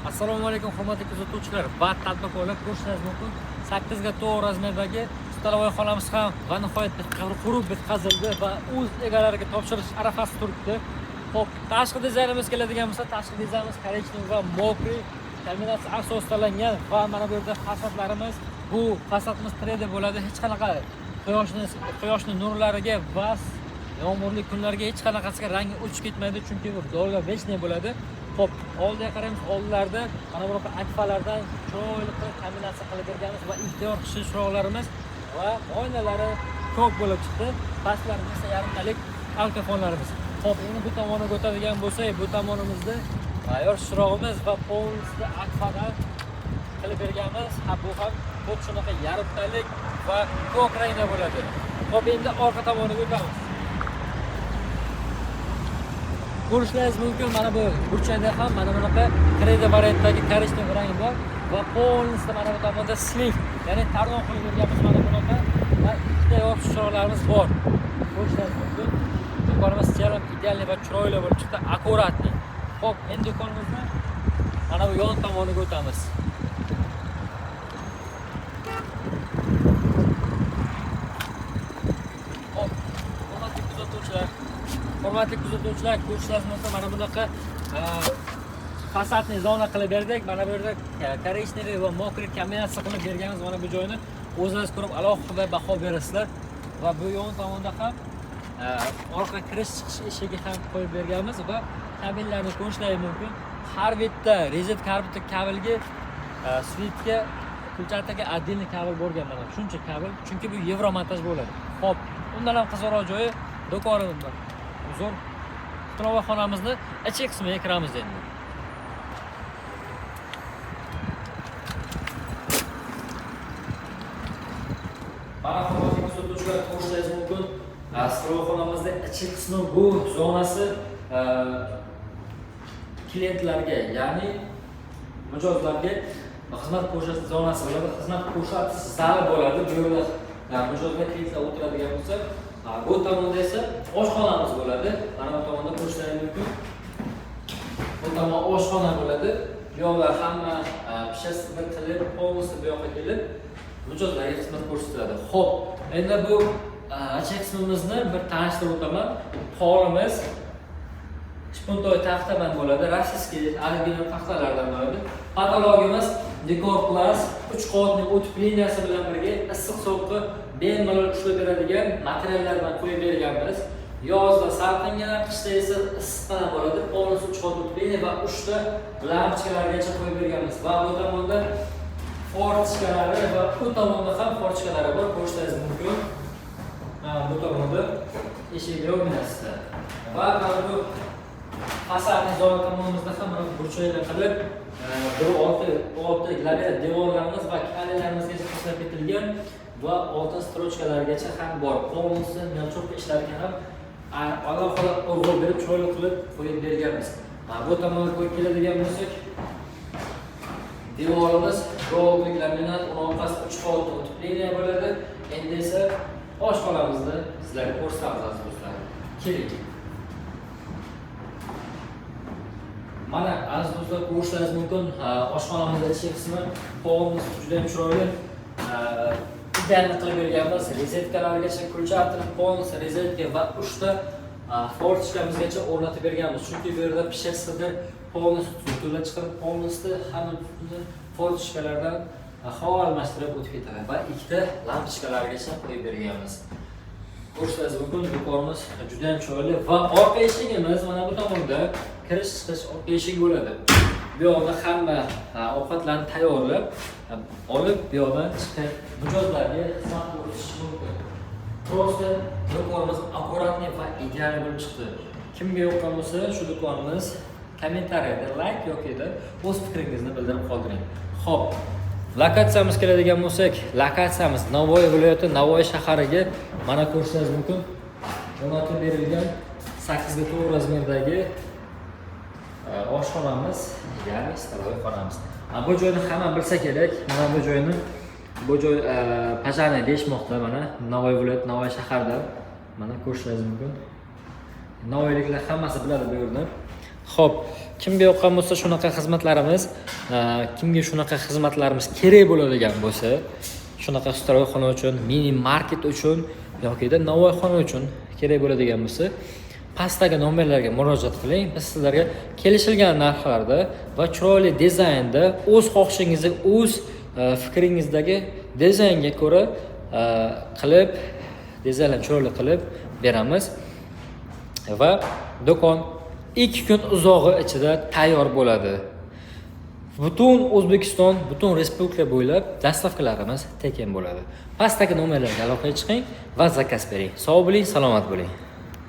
Assalomu alaykum hurmatli kuzatuvchilar va tadbirkorlar, ko'rishingiz mumkin 8 ga 9 razmerdagi stalovoy xonamiz ham va nihoyat qurib bitkazildi va o'z egalariga topshirish arafasida turibdi. Xo'p, tashqi dizaynimiz keladigan bo'lsa, tashqi dizaynimiz korrechniy va mokriy kombinatsiya asosida tanlangan va mana bu yerda fasadlarimiz, bu fasadimiz 3D bo'ladi. Hech qanaqa quyoshning nurlariga va yomg'irli kunlarga hech qanaqasiga rangi o'chib ketmaydi, chunki bu dolga vechniy bo'ladi. Xo'p, oldiga qaraymiz, oldlarda mana bunaqa akfalardan chiroyli qilib kombinatsiya qilib berganmiz va ixtiyor qilish chiroqlarimiz va oynalari ko'p bo'lib chiqdi. Pastlarimiz esa yarimtalik alkafonlarimiz. Xo'p, endi bu tomonga o'tadigan bo'lsak, bu tomonimizda yosh chirog'imiz va polnisda akfadan qilib berganmiz. Bu ham xuddi shunaqa yarimtalik va ko'k rangda bo'ladi. Xo'p, endi orqa tomoniga o'tamiz. Ko'rishingiz mumkin, mana bu burchakda ham mana bunaqa 3D variantdagi korrechniy rang bor va polnisda mana bu tomonda sliv, ya'ni tarnov qo'yib berganmiz mana bunaqa va ikkita yosh chiroqlarimiz bor. Ko'rishingiz mumkin, do'konimiz jam idealniy va chiroyli bo'lib chiqdi, akkuratniy. Xo'p, endi do'konimizda mana bu yon tomoniga o'tamiz. Hurmatli kuzatuvchilar, ko'rishingiz mumkin, mana bunaqa fasadni zona qilib berdik. Mana bu yerda korrechniy va mokriy kombinatsiya qilib berganmiz. Mana bu joyni o'zingiz ko'rib alohida baho berasizlar. Va bu yon tomonda ham orqa kirish chiqish eshigi ham qo'yib berganmiz va kabellarni ko'rishingiz mumkin. Har bitta rezet karbonli kabelga svetga kulchataga отдельный kabel bo'lgan mana. Shuncha kabel, chunki bu yevro montaj bo'ladi. Xo'p, undan ham qiziqroq joyi do'konimiz bor. Uzun stalovoy xonamizni ichki qismiga kiramiz endi. Mana hurmatli kuzatuvchilar, ko'rishingiz mumkin, stalovoy xonamizda ichki qismi bu zonasi klientlarga, ya'ni mijozlarga xizmat ko'rsatish zonasi bo'ladi, xizmat ko'rsatish zali bo'ladi. Bu yerda mijozlar klientlar o'tiradigan bo'lsa, bu tomonda esa oshxonamiz bo'ladi. Mana bu tomonda ko'rishingiz mumkin. Bu tomon oshxona bo'ladi. Bu yoqlar hamma pishasi bir qilib, polnisda bu yoqqa kelib mijozlarga xizmat ko'rsatiladi. Xo'p, endi bu ichki qismimizni bir tanishtirib o'taman. Polimiz shpuntoy taxtadan bo'ladi, rossiyskiy original taxtalardan bo'ladi. Patologimiz Decor Plus 3 qavatli o'tib liniyasi bilan birga issiq sovuqni bemalol ushlab beradigan materiallardan qo'yib berganmiz. Yozda salqingina, qishda esa issiqqina bo'ladi. Polnis 3 qavat o'tib liniya va 3 ta lampochkalargacha qo'yib berganmiz. Va bu tomonda fortchkalari va bu tomonda ham fortchkalari bor, ko'rishingiz mumkin. Bu tomonda eshik yo'qminasida. Va mana bu fasadni zona tomonimizda ham mana burchaklar qilib, bir olti glabel devorlarimiz va kalelarimizgacha qo'shilib ketilgan va oltin strochkalargacha ham bor. Polnisda melchorka ishlarga ham alohida o'g'il berib, chiroyli qilib qo'yib berganmiz. Bu tomonga qo'yib keladigan bo'lsak, devorimiz golli laminat, orqasi 3 qavatli o'tib liniya bo'ladi. Endi esa oshxonamizni sizlarga ko'rsatamiz aziz do'stlar. Keling. Mana aziz do'stlar, ko'rishingiz mumkin, oshxonamizda ichki qismi polnis juda ham chiroyli idealni qilib berganmiz. Rezetkalargacha kulchatir, polnis, rezetka va 3 ta fortchkamizgacha o'rnatib berganmiz. Chunki bu yerda pishasida polnis tutunlar chiqarib, polnisda hamma fortchkalardan havo almashtirib o'tib ketadi va 2 ta lampochkalargacha qo'yib berganmiz. Ko'rishingiz mumkin, do'konimiz juda ham chiroyli va orqa eshigimiz mana bu tomonda kirish chiqish orqa eshik bo'ladi. Bu yoqda hamma ovqatlarni tayyorlab olib, bu yoqdan chiqib mijozlarga xizmat ko'rsatish mumkin. Prosta do'konimiz akkuratniy va ideal bo'lib chiqdi. Kimga yoqqan bo'lsa, shu do'konimiz kommentariyada like yoki o'z fikringizni bildirib qoldiring. Xo'p, lokatsiyamiz keladigan bo'lsak, lokatsiyamiz Navoiy viloyati, Navoiy shahariga mana ko'rishingiz mumkin, o'rnatib berilgan 8 ga 9 razmerdagi oshxonamiz, ya'ni stalovoy xonamiz. Bu joyni hamma bilsa kerak. Mana bu joyni, bu joy Pajani deyishmoqda, mana Navoiy viloyati, Navoiy shaharda. Mana ko'rishingiz mumkin. Navoiyliklar hammasi biladi bu yerni. Xo'p, kimga yoqqan bo'lsa shunaqa xizmatlarimiz, kimga shunaqa xizmatlarimiz kerak bo'ladigan bo'lsa, shunaqa stroyxona uchun, mini market uchun yoki-da Navoiyxona uchun kerak bo'ladigan bo'lsa, pastdagi nomerlarga murojaat qiling. Biz sizlarga kelishilgan narxlarda va chiroyli dizaynda o'z xohishingizga, o'z fikringizdagi dizaynga ko'ra qilib, dizaynni chiroyli qilib beramiz va do'kon 2 kun uzog'i ichida tayyor bo'ladi. Butun O'zbekiston, butun respublika bo'ylab dastavkalarimiz tekin bo'ladi. Pastdagi nomerlarga aloqaga chiqing va zakaz bering. Sog' bo'ling, salomat bo'ling.